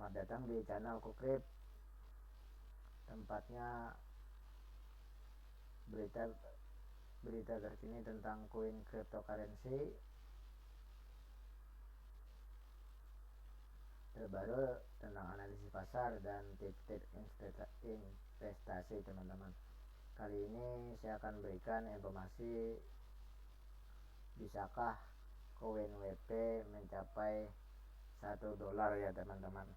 Selamat datang di channel Kukrip. Tempatnya berita terkini tentang koin cryptocurrency terbaru, tentang analisis pasar dan tips-tips investasi teman-teman. Kali ini saya akan berikan informasi bisakah koin WP mencapai $1 ya teman-teman,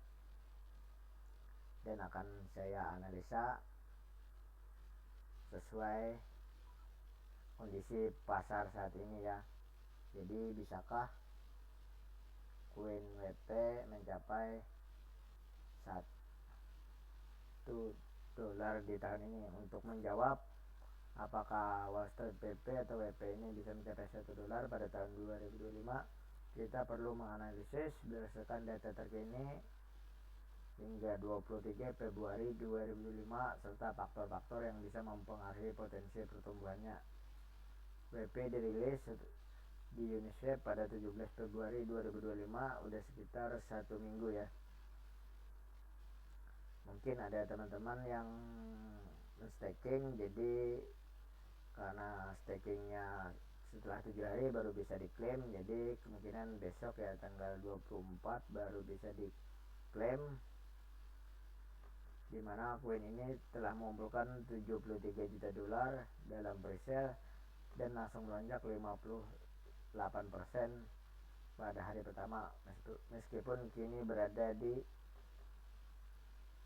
dan akan saya analisa sesuai kondisi pasar saat ini ya. Jadi bisakah koin WP mencapai $1 di tahun ini? Untuk menjawab apakah Wall Street PP atau WP ini bisa mencapai $1 pada tahun 2025, kita perlu menganalisis berdasarkan data terkini hingga 23 Februari 2025 serta faktor-faktor yang bisa mempengaruhi potensi pertumbuhannya. WP dirilis di Uniswap pada 17 Februari 2025, udah sekitar 1 minggu ya. Mungkin ada teman-teman yang staking, jadi karena stakingnya setelah 7 hari baru bisa diklaim, jadi kemungkinan besok ya tanggal 24 baru bisa diklaim, dimana koin ini telah mengumpulkan $73 juta dalam presale dan langsung melonjak 58% pada hari pertama, meskipun kini berada di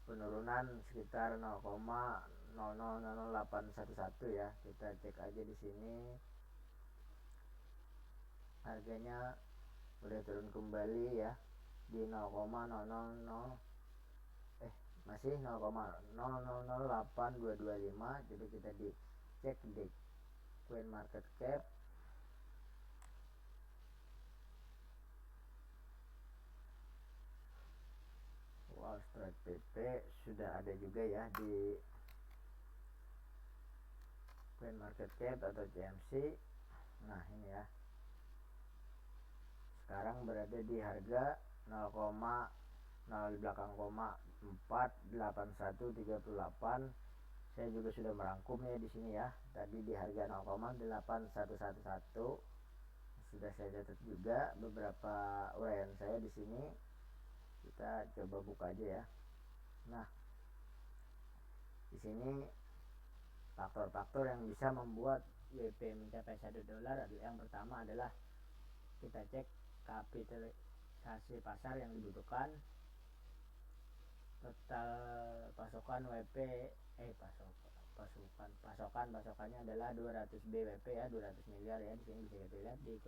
penurunan sekitar 0,000811 ya. Kita cek aja di sini, harganya udah turun kembali ya di 0,000 masih 0,008225. Jadi kita dicek di coin market cap. Wall Street PP sudah ada juga ya di coin market cap atau CMC. Nah ini ya, sekarang berada di harga 0, belakang 48138. Saya juga sudah merangkum ya di sini ya. Tadi di harga 0,8111 sudah saya catat juga beberapa uraian saya di sini. Kita coba buka aja ya. Nah, di sini faktor-faktor yang bisa membuat WP mencapai $1 adalah, yang pertama adalah kita cek kapitalisasi pasar yang dibutuhkan. Total pasokan WP pasokannya adalah 200 BWP ya, 200 miliar ya. Di sini bisa kita lihat di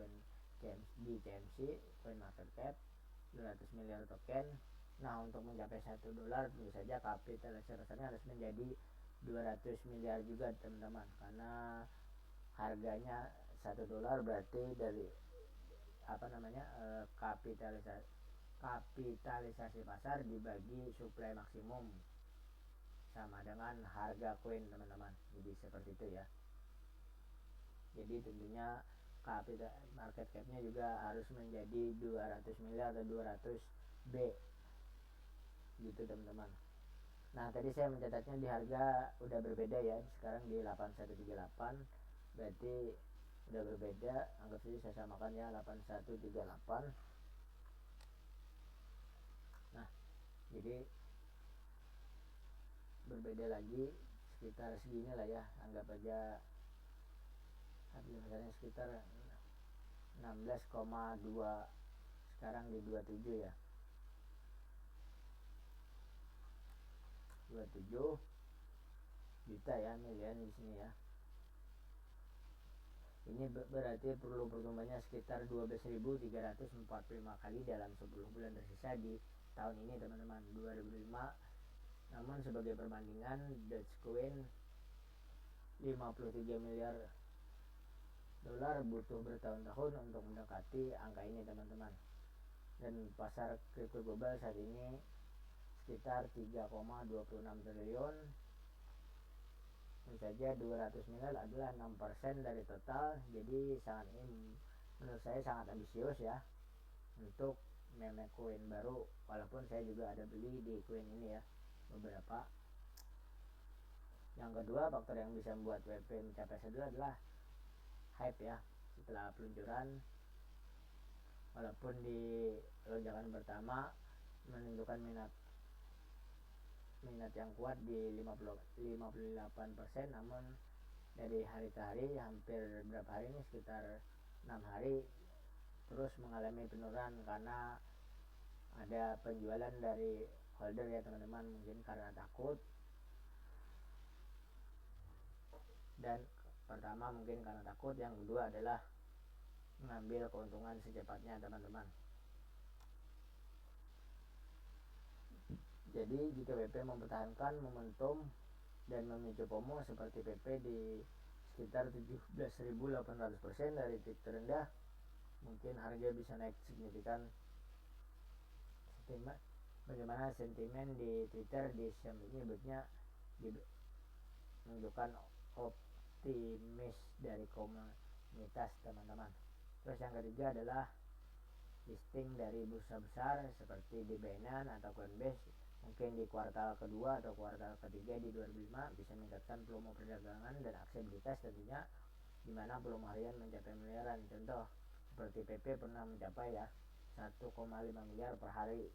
CMC coin market cap 200 miliar token. Nah, untuk mencapai $1 tentu saja kapitalisasi pasarnya harus menjadi 200 miliar juga teman-teman, karena harganya $1 berarti dari kapitalisasi pasar dibagi suplai maksimum sama dengan harga koin teman-teman. Jadi seperti itu ya. Jadi tentunya market capnya juga harus menjadi 200 miliar atau 200 B gitu teman-teman. Nah, tadi saya mencatatnya di harga udah berbeda ya, sekarang di 8138, berarti udah berbeda. Anggap saja saya samakan ya, 8138. Nah, jadi berbeda lagi sekitar segini lah ya, anggap aja misalnya sekitar 16,2, sekarang di 27 ya, 27 juta ya, miliar di sini ya. Ini berarti perlu pertumbuhannya sekitar 12.345 kali dalam 10 bulan tersisa di tahun ini teman-teman, 2005. Namun sebagai perbandingan, Dogecoin 53 miliar dolar butuh bertahun-tahun untuk mendekati angka ini teman-teman. Dan pasar kripto global saat ini sekitar 3,26 triliun. Tentu saja 200 miliar adalah 6% dari total. Jadi menurut saya sangat ambisius ya untuk meme koin baru, walaupun saya juga ada beli di koin ini ya beberapa. Yang kedua, faktor yang bisa membuat WP mencapai sedul adalah hype ya. Setelah peluncuran, walaupun di lonjakan pertama menunjukkan minat yang kuat di 58%, namun dari hari ke hari, hampir berapa hari ini, sekitar 6 hari terus mengalami penurunan karena ada penjualan dari holder ya teman-teman, mungkin karena takut, dan pertama mungkin karena takut, yang kedua adalah mengambil keuntungan secepatnya teman-teman. Jadi jika WP mempertahankan momentum dan memicu FOMO seperti PP di sekitar 17.800% dari titik terendah, mungkin harga bisa naik signifikan. Bagaimana sentimen di Twitter di menyebutnya menunjukkan optimis dari komunitas teman-teman. Terus yang ketiga adalah listing dari bursa besar seperti di Binance atau Coinbase mungkin di kuartal kedua atau kuartal ketiga di 2005 bisa meningkatkan volume perdagangan dan aksesibilitas tentunya, di mana volume harian mencapai miliaran. Contoh seperti PP pernah mencapai ya 1,5 miliar per hari.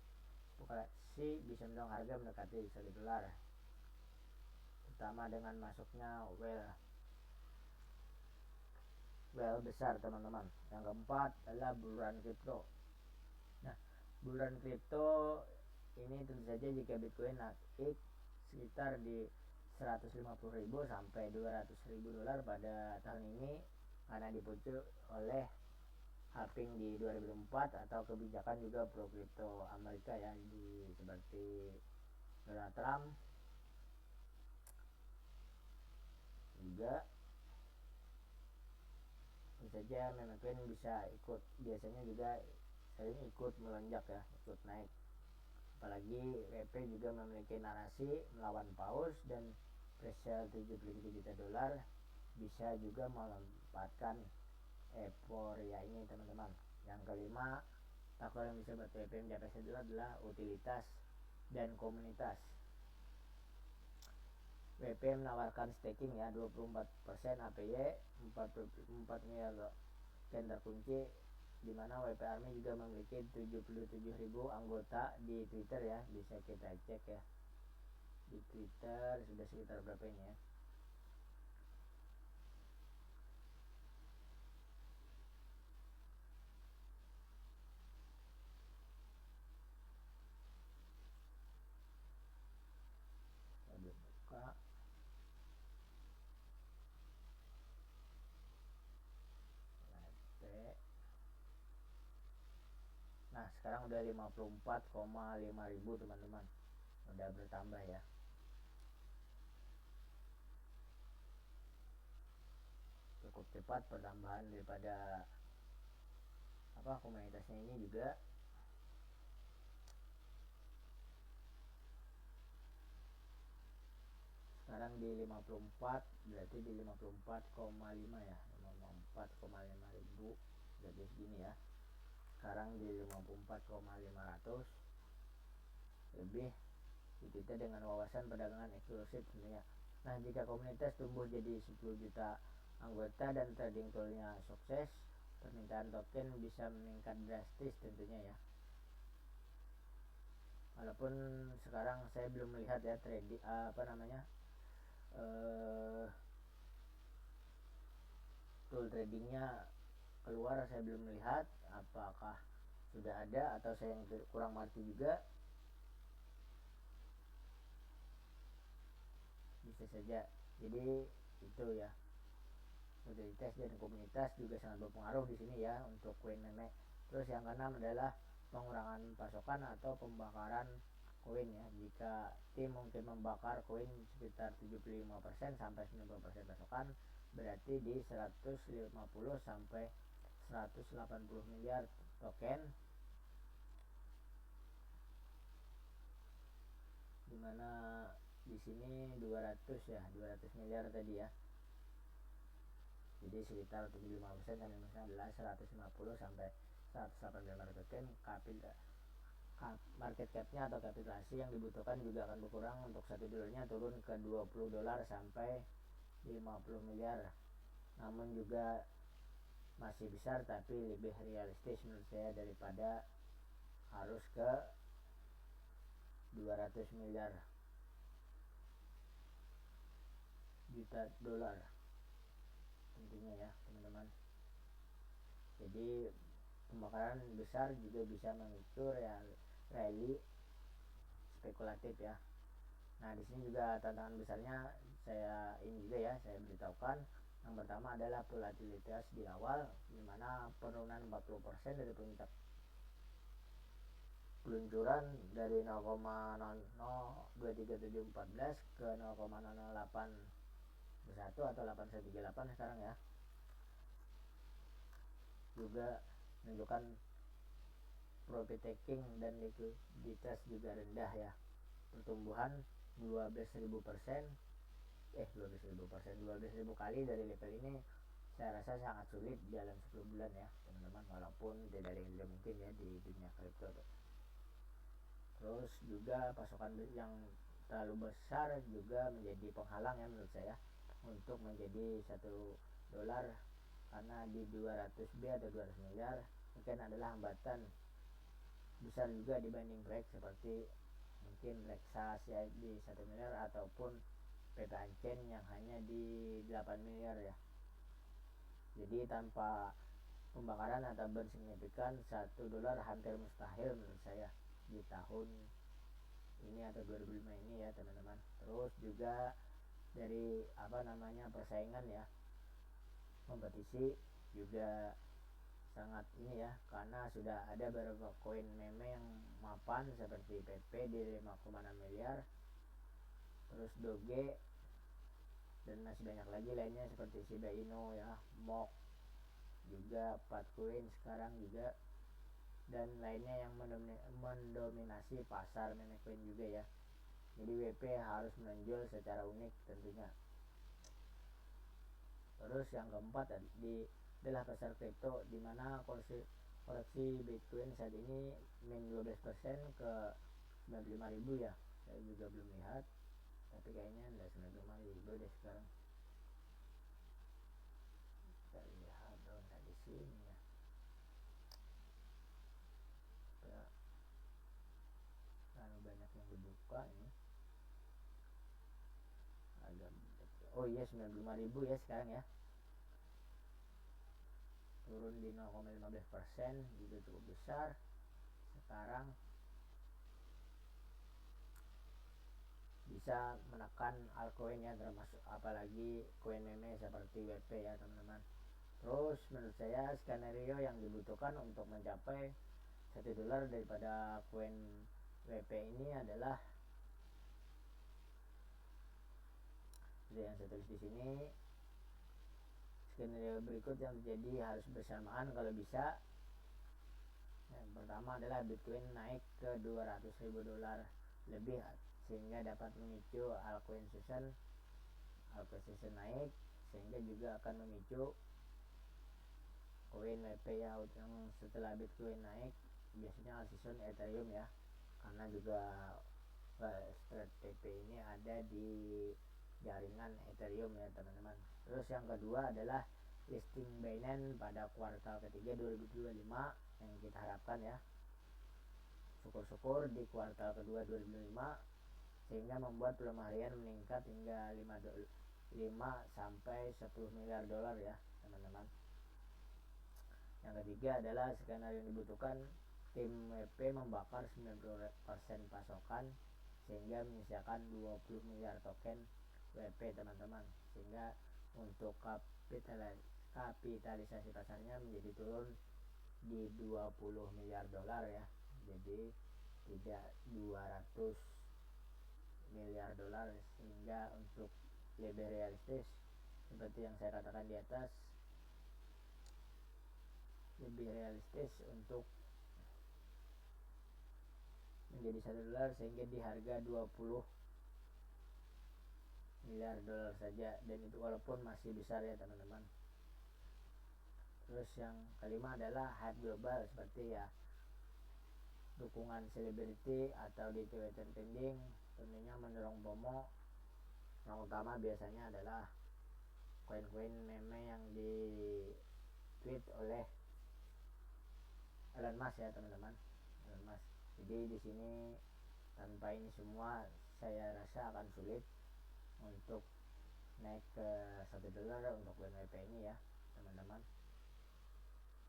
Spekulasi bisa mendorong harga mendekati $1, terutama dengan masuknya whale besar teman-teman. Yang keempat adalah bull run crypto. Nah, bull run crypto ini tentu saja jika Bitcoin naik sekitar di 150.000 sampai $200.000 pada tahun ini karena dipicu oleh halving di 2004 atau kebijakan juga pro kripto Amerika ya, seperti Donald Trump. Juga saja meme coin bisa ikut, biasanya juga sering ikut melonjak ya, ikut naik. Apalagi WP juga memiliki narasi melawan paus dan presale $73 juta, bisa juga memanfaatkan euforia ini teman-teman. Yang kelima, faktor yang bisa buat WP mencapai sedul adalah utilitas dan komunitas. WP menawarkan staking ya 24% APY, 44 miliar token terkunci, di mana WP Army juga memiliki 77.000 anggota di Twitter ya, bisa kita cek ya di Twitter sudah sekitar berapa ini ya. Buka. Nah sekarang udah 54,5 ribu teman-teman, udah bertambah ya. Cukup cepat pertambahan daripada komunitasnya ini juga. Sekarang di 54, berarti di 54,5 ya, 54,5 ribu, jadi segini ya. Sekarang di 54,500 lebih, kita dengan wawasan perdagangan eksklusif tentunya. Nah jika komunitas tumbuh jadi 10 juta anggota dan trading toolnya sukses, permintaan token bisa meningkat drastis tentunya ya. Walaupun sekarang saya belum melihat ya trading tool tradingnya keluar, saya belum melihat apakah sudah ada atau saya yang kurang mengerti juga, bisa saja. Jadi itu ya, utilitas dan komunitas juga sangat berpengaruh di sini ya untuk koin meme. Terus yang keenam adalah pengurangan pasokan atau pembakaran koin ya. Jika tim mungkin membakar koin sekitar 75% sampai 90% pasokan, berarti di 150 sampai 180 miliar token, dimana di sini 200 miliar tadi ya. Jadi sekitar 75% sampai adalah 150 sampai 118 market market capnya atau kapitalisasi yang dibutuhkan juga akan berkurang. Untuk $1 turun ke $20 sampai 50 miliar, namun juga masih besar tapi lebih realistis menurut saya daripada harus ke 200 miliar juta dolar tentunya ya teman-teman. Jadi pembakaran besar juga bisa memicu rally spekulatif ya. Nah di sini juga tantangan besarnya saya beritahukan. Yang pertama adalah volatilitas di awal, di mana penurunan 40% dari puncak peluncuran dari 0,00237414 ke 0,0081 atau 8138 sekarang ya, juga menunjukkan profit taking dan likuiditas juga rendah ya. Pertumbuhan 12.000 kali dari level ini saya rasa sangat sulit dalam 10 bulan ya teman-teman, walaupun tidak ada yang mungkin ya di dunia kripto. Terus juga pasokan yang terlalu besar juga menjadi penghalang ya menurut saya untuk menjadi $1, karena di 200B atau 200 miliar mungkin adalah hambatan besar juga dibanding proyek seperti mungkin Lexas ya di 1 miliar ataupun PP Ancen yang hanya di 8 miliar ya. Jadi tanpa pembakaran atau burn signifikan $1 hampir mustahil menurut saya di tahun ini atau 2005 ini ya teman-teman. Terus juga dari persaingan ya, kompetisi juga sangat ini ya, karena sudah ada beberapa koin meme yang mapan seperti PP di 5,6 miliar, terus Doge dan masih banyak lagi lainnya seperti Shiba Inu ya, MOK juga, Patcoin sekarang juga, dan lainnya yang mendominasi pasar meme coin juga ya. Jadi WP harus menonjol secara unik tentunya. Terus yang keempat adalah pasar kripto, di mana koleksi Bitcoin saat ini min 12% ke 95.000 ya. Saya juga belum lihat, tapi kayaknya udah 95.000 deh sekarang. Kita lihat di sini ya. Terlalu banyak yang dibuka ini. Oh iya 95.000 ya sekarang ya. Turun di 0,15%, juga cukup besar. Sekarang bisa menekan altcoin ya, termasuk apalagi koin meme seperti WP ya teman-teman. Terus menurut saya skenario yang dibutuhkan untuk mencapai $1 daripada koin WP ini adalah yang saya tulis di sini. Skenario berikut yang terjadi harus bersamaan kalau bisa. Yang pertama adalah Bitcoin naik ke $200.000 lebih sehingga dapat memicu altcoin season naik, sehingga juga akan memicu koin WP ya, yang setelah Bitcoin naik biasanya season Ethereum ya, karena juga spread PP ini ada di jaringan Ethereum ya teman-teman. Terus yang kedua adalah listing Binance pada kuartal ketiga 2025 yang kita harapkan ya, syukur-syukur di kuartal kedua 2025, sehingga membuat pelemahan harian meningkat hingga 5 sampai 10 miliar dolar ya teman-teman. Yang ketiga adalah skenario yang dibutuhkan tim WP membakar 90% pasokan sehingga menyisakan 20 miliar token WP teman-teman, sehingga untuk kapitalisasi pasarnya menjadi turun di 20 miliar dolar ya, jadi tidak 200 miliar dolar, sehingga untuk lebih realistis seperti yang saya katakan di atas, lebih realistis untuk menjadi $1 sehingga di harga 20 miliar dolar saja, dan itu walaupun masih besar ya teman-teman. Terus yang kelima adalah hype global, seperti ya dukungan selebriti atau di Twitter trending tentunya mendorong FOMO. Yang utama biasanya adalah koin-koin meme yang di tweet oleh Elon Musk ya teman-teman, Elon Musk. Jadi di sini tanpa ini semua saya rasa akan sulit untuk naik ke $1 untuk WP ini ya teman-teman.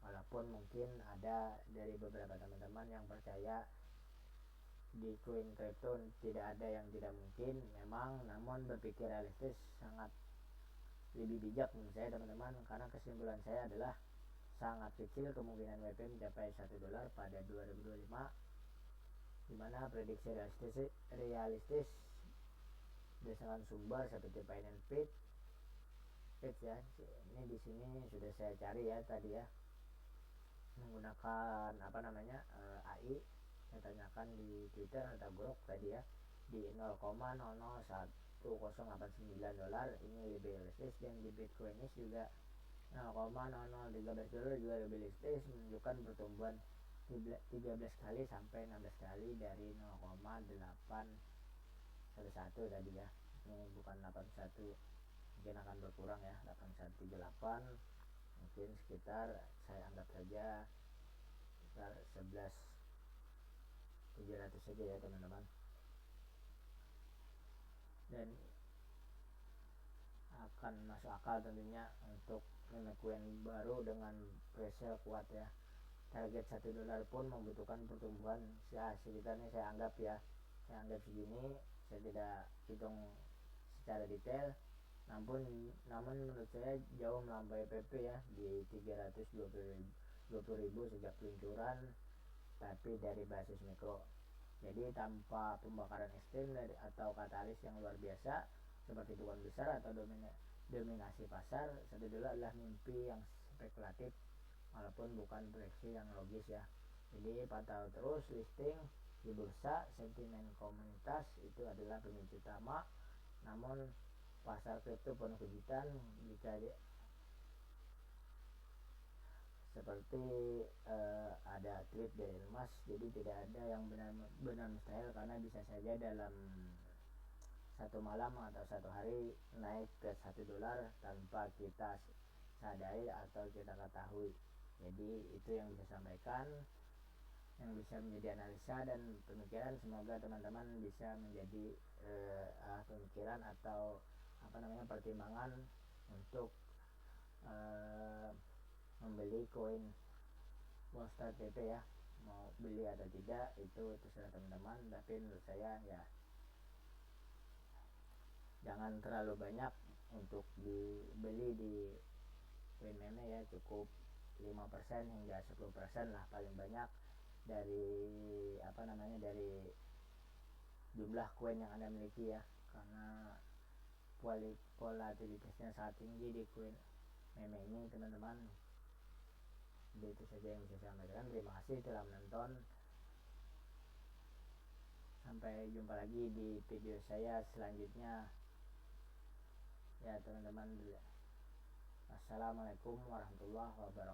Walaupun mungkin ada dari beberapa teman-teman yang percaya di koin crypto tidak ada yang tidak mungkin memang, namun berpikir realistis sangat lebih bijak menurut saya teman-teman, karena kesimpulan saya adalah sangat kecil kemungkinan WP mencapai $1 pada 2025, dimana prediksi realistis berdasarkan sumber seperti Binance Page ya. Ini di sini sudah saya cari ya tadi ya, menggunakan AI. Saya tanyakan di Twitter atau Grok tadi ya, di 0,0011089 dolar ini lebih realistis, dan di Bitcoinis juga $0,0013 juga lebih realistis, menunjukkan pertumbuhan 13 kali sampai 16 kali dari 0,811 tadi ya. Ini bukan 81, mungkin akan berkurang ya, 8138, mungkin sekitar saya anggap saja sekitar 11.700 saja ya teman-teman. Dan akan masuk akal tentunya untuk meme coin baru dengan presale kuat ya. Target $1 pun membutuhkan pertumbuhan ya sekitarnya, saya anggap segini. Saya tidak hitung secara detail, namun menurut saya jauh melampaui PP ya di 320.000 sejak peluncuran, tapi dari basis mikro. Jadi tanpa pembakaran ekstrim atau katalis yang luar biasa seperti tuan besar atau dominasi pasar, $1 adalah mimpi yang spekulatif walaupun bukan proyeksi yang logis ya. Jadi pantau terus listing di bursa. Sentimen komunitas itu adalah pemicu utama, namun pasar kripto penuh kejutan jika seperti ada tweet dari Elon Musk. Jadi tidak ada yang benar mustahil, karena bisa saja dalam satu malam atau satu hari naik ke $1 tanpa kita sadari atau kita ketahui. Jadi itu yang bisa sampaikan, yang bisa menjadi analisa dan pemikiran. Semoga teman-teman bisa menjadi pemikiran atau pertimbangan untuk membeli koin Monster TP ya. Mau beli atau tidak itu terserah teman-teman, tapi menurut saya ya jangan terlalu banyak untuk dibeli di koin meme ya, cukup 5% hingga 10% lah paling banyak dari dari jumlah koin yang Anda miliki ya, karena volatilitasnya sangat tinggi di koin meme ini teman-teman. Jadi itu saja yang bisa saya sampaikan. Terima kasih telah menonton. Sampai jumpa lagi di video saya selanjutnya ya teman-teman. Assalamualaikum warahmatullahi wabarakatuh.